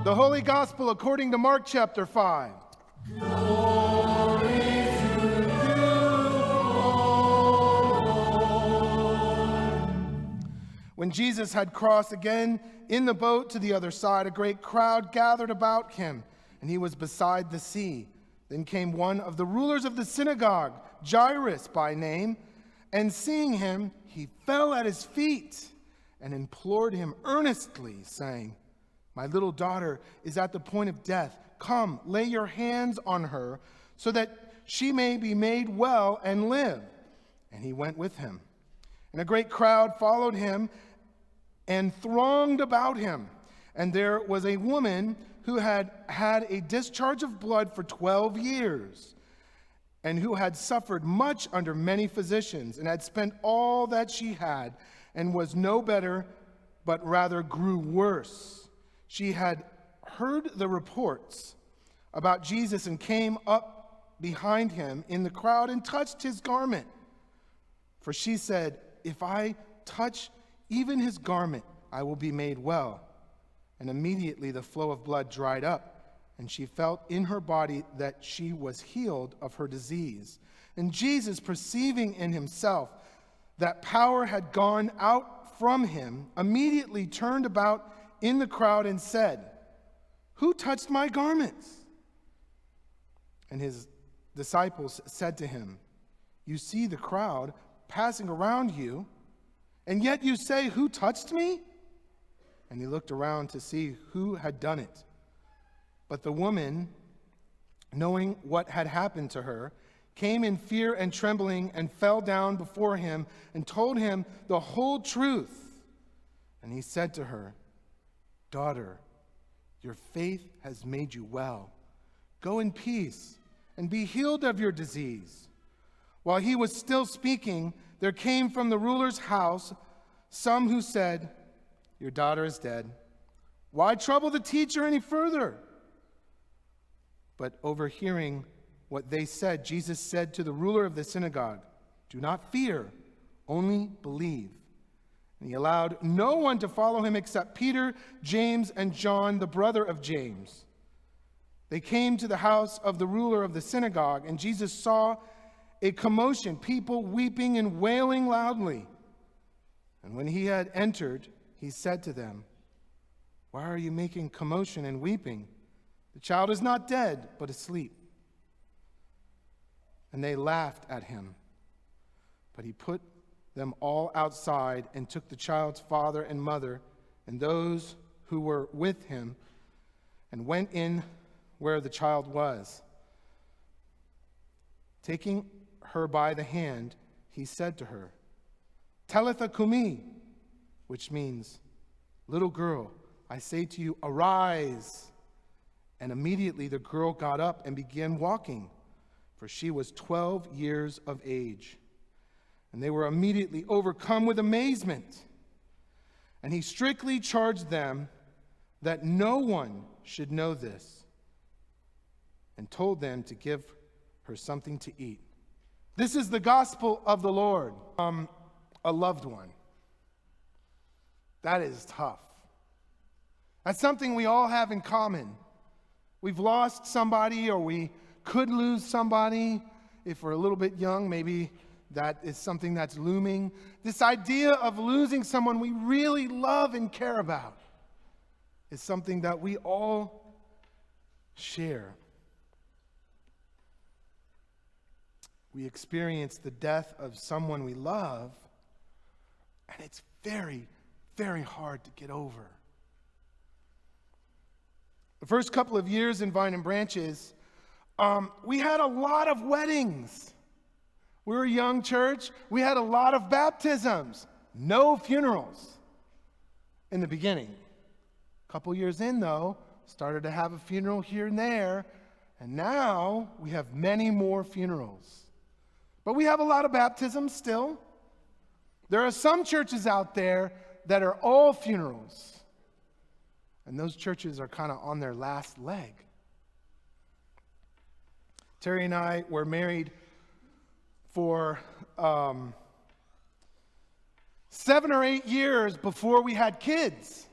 The Holy Gospel according to Mark chapter 5. Glory to you, Lord. When Jesus had crossed again in the boat to the other side, a great crowd gathered about him, and he was beside the sea. Then came one of the rulers of the synagogue, Jairus by name, and seeing him, he fell at his feet and implored him earnestly, saying, "My little daughter is at the point of death. Come, lay your hands on her, so that she may be made well and live." And he went with him. And a great crowd followed him and thronged about him. And there was a woman who had had a discharge of blood for 12 years, and who had suffered much under many physicians, and had spent all that she had, and was no better, but rather grew worse. She had heard the reports about Jesus and came up behind him in the crowd and touched his garment. For she said, "If I touch even his garment, I will be made well." And immediately the flow of blood dried up, and she felt in her body that she was healed of her disease. And Jesus, perceiving in himself that power had gone out from him, immediately turned about in the crowd and said, "Who touched my garments?" And his disciples said to him, "You see the crowd passing around you, and yet you say, 'Who touched me?'" And he looked around to see who had done it. But the woman, knowing what had happened to her, came in fear and trembling and fell down before him and told him the whole truth. And he said to her, "Daughter, your faith has made you well. Go in peace and be healed of your disease." While he was still speaking, there came from the ruler's house some who said, "Your daughter is dead. Why trouble the teacher any further?" But overhearing what they said, Jesus said to the ruler of the synagogue, "Do not fear, only believe." And he allowed no one to follow him except Peter, James, and John, the brother of James. They came to the house of the ruler of the synagogue, and Jesus saw a commotion, people weeping and wailing loudly. And when he had entered, he said to them, "Why are you making commotion and weeping? The child is not dead, but asleep." And they laughed at him. But he put them all outside and took the child's father and mother and those who were with him and went in where the child was. Taking her by the hand, he said to her, "Talitha cumi," which means, "Little girl, I say to you, arise." And immediately the girl got up and began walking, for she was 12 years of age. And they were immediately overcome with amazement. And he strictly charged them that no one should know this, and told them to give her something to eat. This is the gospel of the Lord. A loved one. That is tough. That's something we all have in common. We've lost somebody, or we could lose somebody. If we're a little bit young, maybe that is something that's looming. This idea of losing someone we really love and care about is something that we all share. We experience the death of someone we love, and it's very, very hard to get over. The first couple of years in Vine and Branches, we had a lot of weddings. We were a young church. We had a lot of baptisms. No funerals in the beginning. A couple years in, though, started to have a funeral here and there, and now we have many more funerals. But we have a lot of baptisms still. There are some churches out there that are all funerals, and those churches are kind of on their last leg. Terry and I were married for 7 or 8 years before we had kids.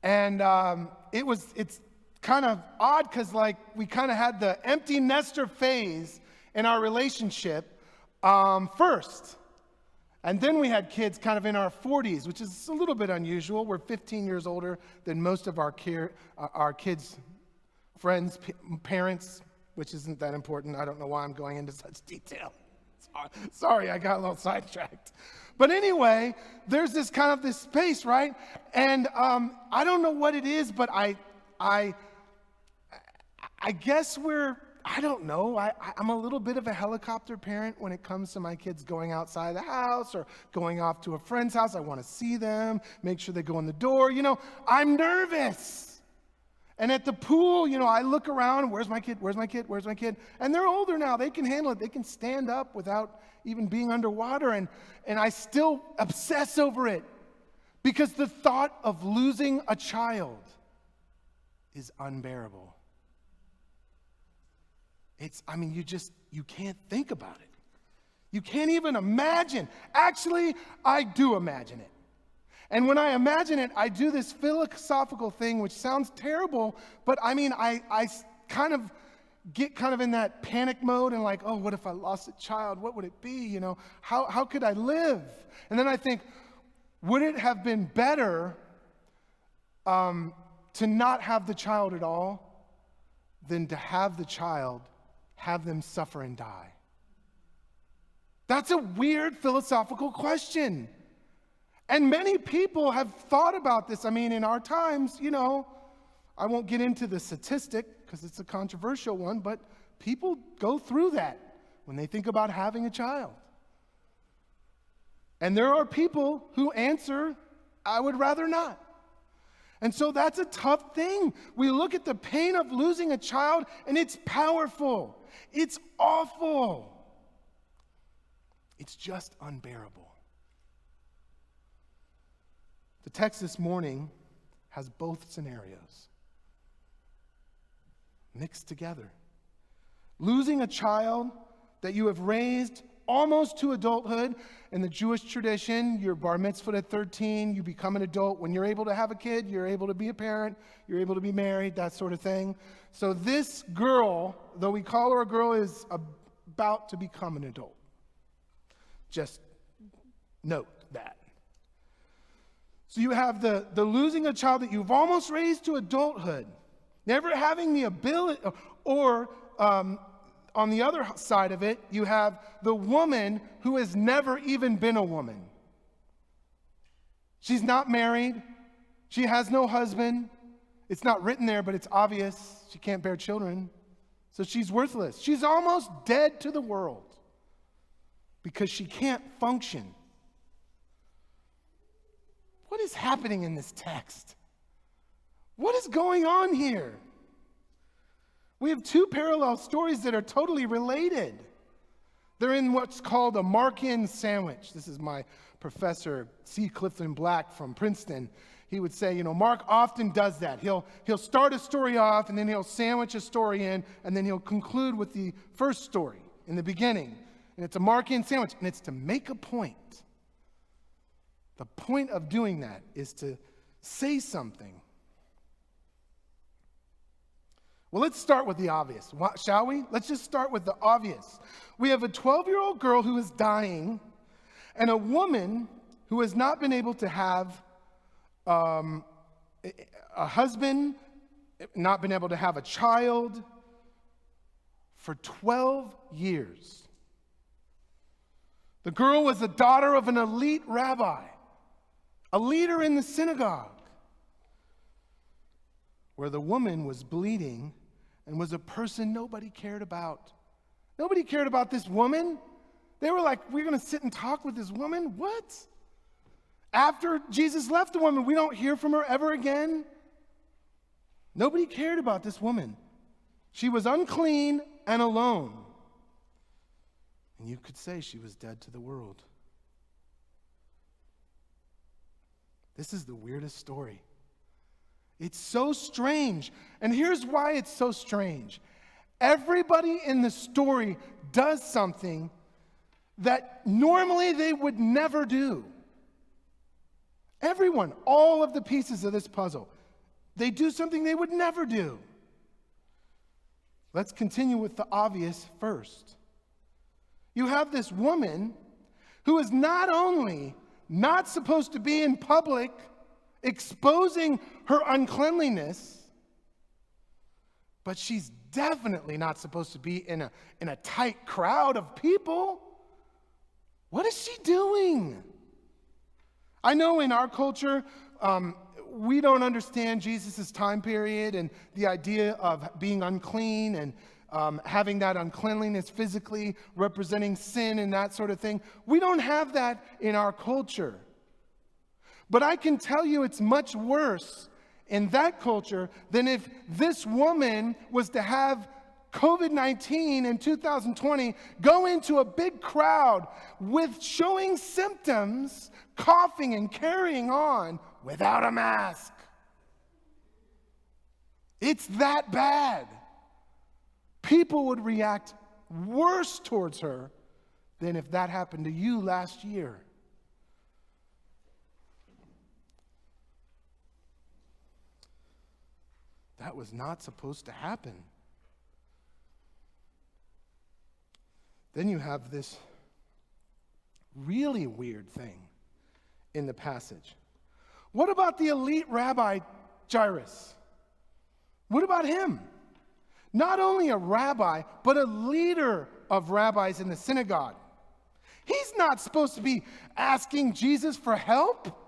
And it's kind of odd because like we kind of had the empty nester phase in our relationship first. And then we had kids kind of in our 40s, which is a little bit unusual. We're 15 years older than most of our kids' friends, parents, which isn't that important. I don't know why I'm going into such detail. Sorry, I got a little sidetracked. But anyway, there's this kind of this space, right? And I don't know what it is, but I guess I don't know. I'm a little bit of a helicopter parent when it comes to my kids going outside the house or going off to a friend's house. I want to see them, make sure they go in the door. I'm nervous. And at the pool, I look around, where's my kid? Where's my kid? Where's my kid? And they're older now. They can handle it. They can stand up without even being underwater. And I still obsess over it because the thought of losing a child is unbearable. You can't think about it. You can't even imagine. Actually, I do imagine it. And when I imagine it, I do this philosophical thing, which sounds terrible, but I kind of get kind of in that panic mode and like, oh, what if I lost a child? What would it be? How could I live? And then I think, would it have been better to not have the child at all than to have the child, have them suffer and die? That's a weird philosophical question. And many people have thought about this. In our times, I won't get into the statistic because it's a controversial one, but people go through that when they think about having a child. And there are people who answer, I would rather not. And so that's a tough thing. We look at the pain of losing a child, and it's powerful. It's awful. It's just unbearable. The text this morning has both scenarios mixed together. Losing a child that you have raised almost to adulthood. In the Jewish tradition, you're bar mitzvahed at 13, you become an adult. When you're able to have a kid, you're able to be a parent, you're able to be married, that sort of thing. So this girl, though we call her a girl, is about to become an adult. Just note that. So you have the losing a child that you've almost raised to adulthood, never having the ability, or on the other side of it, you have the woman who has never even been a woman. She's not married. She has no husband. It's not written there, but it's obvious. She can't bear children. So she's worthless. She's almost dead to the world because she can't function. What is happening in this text? What is going on here? We have two parallel stories that are totally related. They're in what's called a Markan sandwich. This is my professor, C. Clifton Black from Princeton. He would say, Mark often does that. He'll start a story off, and then he'll sandwich a story in, and then he'll conclude with the first story in the beginning. And it's a Markan sandwich, and it's to make a point. The point of doing that is to say something. Well, let's start with the obvious, shall we? Let's just start with the obvious. We have a 12-year-old girl who is dying and a woman who has not been able to have a husband, not been able to have a child for 12 years. The girl was the daughter of an elite rabbi, a leader in the synagogue, where the woman was bleeding and was a person nobody cared about. Nobody cared about this woman. They were like, we're going to sit and talk with this woman? What? After Jesus left the woman, we don't hear from her ever again? Nobody cared about this woman. She was unclean and alone. And you could say she was dead to the world. This is the weirdest story. It's so strange. And here's why it's so strange. Everybody in the story does something that normally they would never do. Everyone, all of the pieces of this puzzle, They do something they would never do. Let's continue with the obvious first. You have this woman who is not only not supposed to be in public exposing her uncleanliness, but she's definitely not supposed to be in a tight crowd of people. What is she doing? I know in our culture, we don't understand Jesus' time period and the idea of being unclean and having that uncleanliness physically representing sin and that sort of thing. We don't have that in our culture. But I can tell you it's much worse in that culture than if this woman was to have COVID-19 in 2020 go into a big crowd with showing symptoms, coughing and carrying on without a mask. It's that bad. People would react worse towards her than if that happened to you last year. That was not supposed to happen. Then you have this really weird thing in the passage. What about the elite rabbi Jairus? What about him? Not only a rabbi, but a leader of rabbis in the synagogue. He's not supposed to be asking Jesus for help.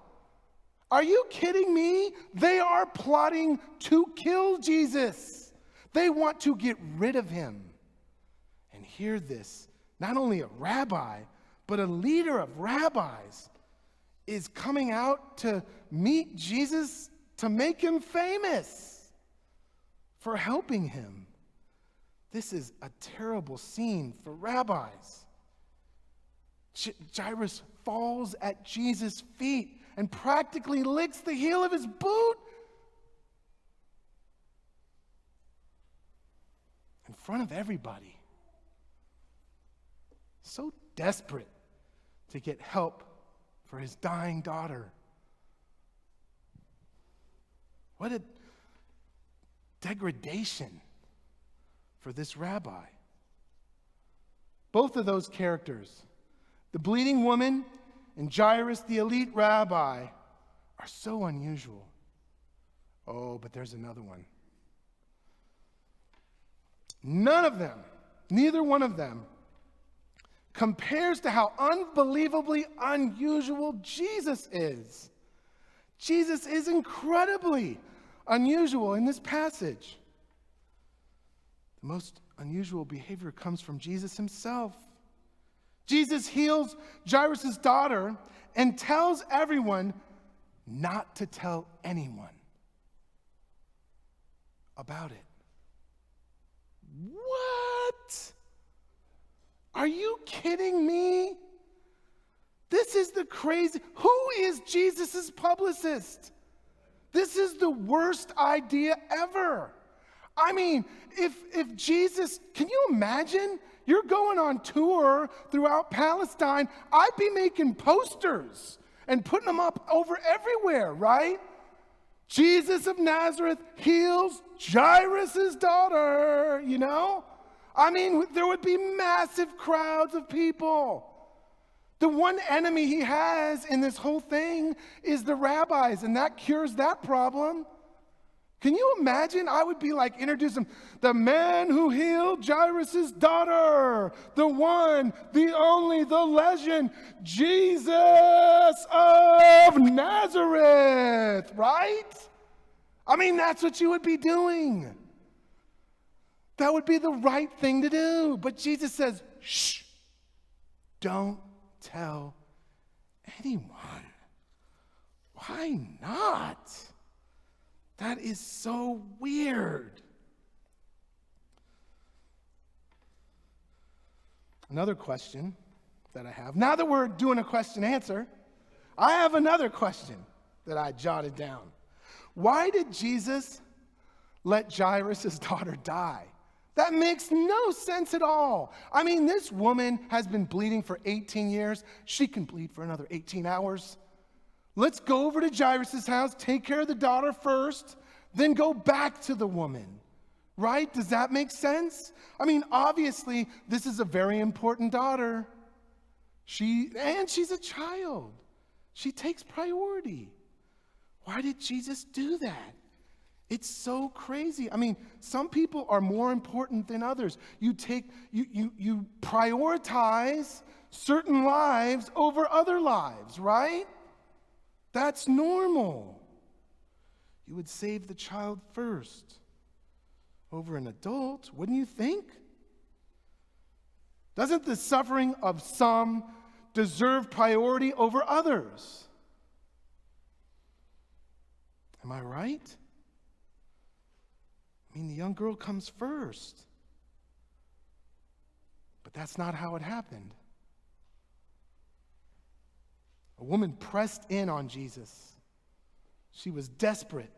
Are you kidding me? They are plotting to kill Jesus. They want to get rid of him. And hear this, not only a rabbi, but a leader of rabbis is coming out to meet Jesus to make him famous for helping him. This is a terrible scene for rabbis. Jairus falls at Jesus' feet and practically licks the heel of his boot in front of everybody. So desperate to get help for his dying daughter. What a degradation for this rabbi. Both of those characters, the bleeding woman and Jairus, the elite rabbi, are so unusual. Oh, but there's another one. None of them, neither one of them, compares to how unbelievably unusual Jesus is. Jesus is incredibly unusual in this passage. The most unusual behavior comes from Jesus himself. Jesus heals Jairus' daughter and tells everyone not to tell anyone about it. What? Are you kidding me? This is the crazy. Who is Jesus' publicist? This is the worst idea ever. I mean, if Jesus, can you imagine? You're going on tour throughout Palestine. I'd be making posters and putting them up over everywhere, right? Jesus of Nazareth heals Jairus' daughter, you know? I mean, there would be massive crowds of people. The one enemy he has in this whole thing is the rabbis, and that cures that problem. Can you imagine? I would be like, introduce him. The man who healed Jairus' daughter, the one, the only, the legend, Jesus of Nazareth, right? I mean, that's what you would be doing. That would be the right thing to do. But Jesus says, shh, don't tell anyone. Why not? That is so weird. Another question that I have, now that we're doing a question answer, I have another question that I jotted down. Why did Jesus let Jairus' daughter die? That makes no sense at all. I mean, this woman has been bleeding for 18 years. She can bleed for another 18 hours. Let's go over to Jairus' house, take care of the daughter first, then go back to the woman. Right? Does that make sense? I mean, obviously, this is a very important daughter. She's a child. She takes priority. Why did Jesus do that? It's so crazy. I mean, some people are more important than others. You prioritize certain lives over other lives, right? That's normal. You would save the child first over an adult, wouldn't you think? Doesn't the suffering of some deserve priority over others? Am I right? I mean, the young girl comes first. But that's not how it happened. A woman pressed in on Jesus. She was desperate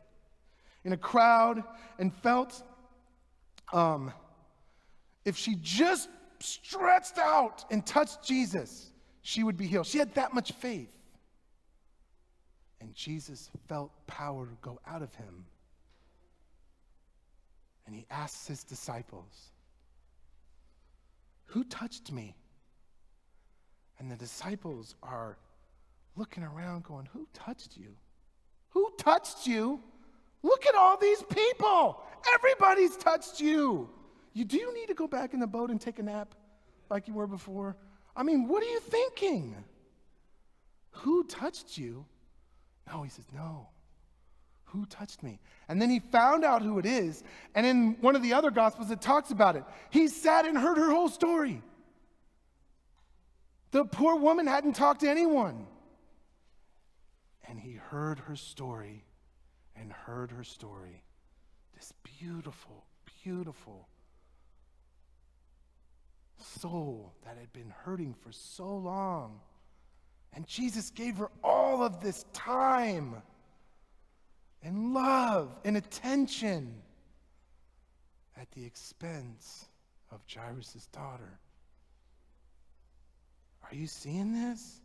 in a crowd and felt if she just stretched out and touched Jesus, she would be healed. She had that much faith. And Jesus felt power go out of him. And he asks his disciples, "Who touched me?" And the disciples are looking around going, "Who touched you? Who touched you? Look at all these people. Everybody's touched you. Do you need to go back in the boat and take a nap like you were before? I mean, what are you thinking? Who touched you?" No, he says, "No. Who touched me?" And then he found out who it is. And in one of the other Gospels, it talks about it. He sat and heard her whole story. The poor woman hadn't talked to anyone. And he heard her story and heard her story. This beautiful, beautiful soul that had been hurting for so long. And Jesus gave her all of this time and love and attention at the expense of Jairus' daughter. Are you seeing this?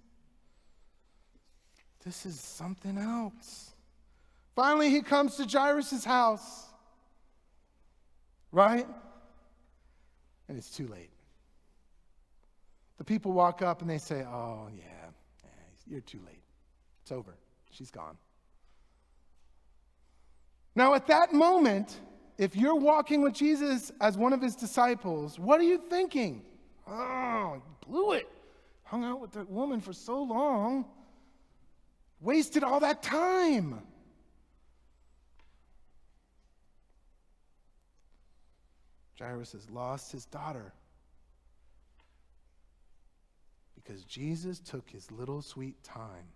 This is something else. Finally, he comes to Jairus' house, right? And it's too late. The people walk up and they say, "Oh, yeah, you're too late. It's over. She's gone." Now, at that moment, if you're walking with Jesus as one of his disciples, what are you thinking? "Oh, blew it. Hung out with that woman for so long. Wasted all that time." Jairus has lost his daughter because Jesus took his little sweet time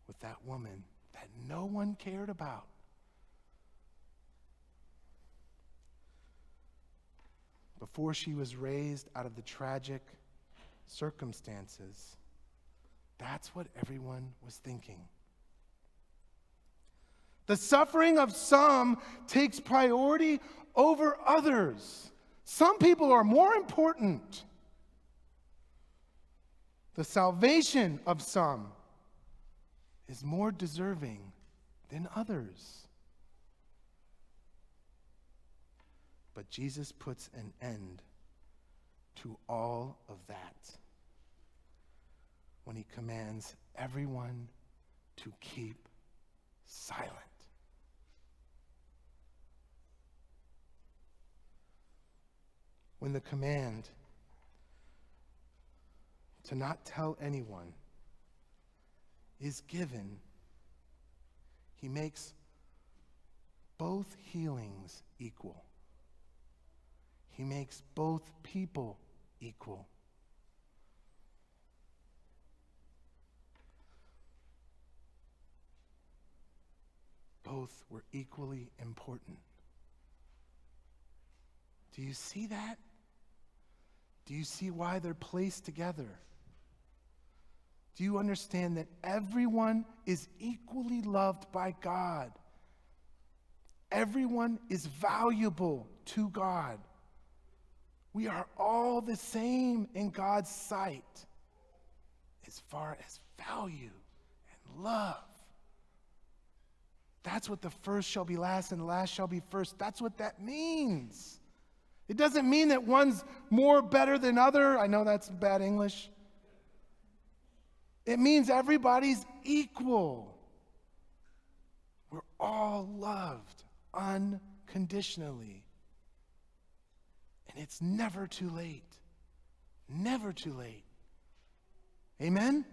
with that woman that no one cared about. Before she was raised out of the tragic circumstances, that's what everyone was thinking. The suffering of some takes priority over others. Some people are more important. The salvation of some is more deserving than others. But Jesus puts an end to all of that when he commands everyone to keep silent. When the command to not tell anyone is given, he makes both healings equal. He makes both people equal. Both were equally important. Do you see that? Do you see why they're placed together? Do you understand that everyone is equally loved by God? Everyone is valuable to God. We are all the same in God's sight as far as value and love. That's what the first shall be last and the last shall be first. That's what that means. It doesn't mean that one's more better than other. I know that's bad English. It means everybody's equal. We're all loved unconditionally. And it's never too late. Never too late. Amen?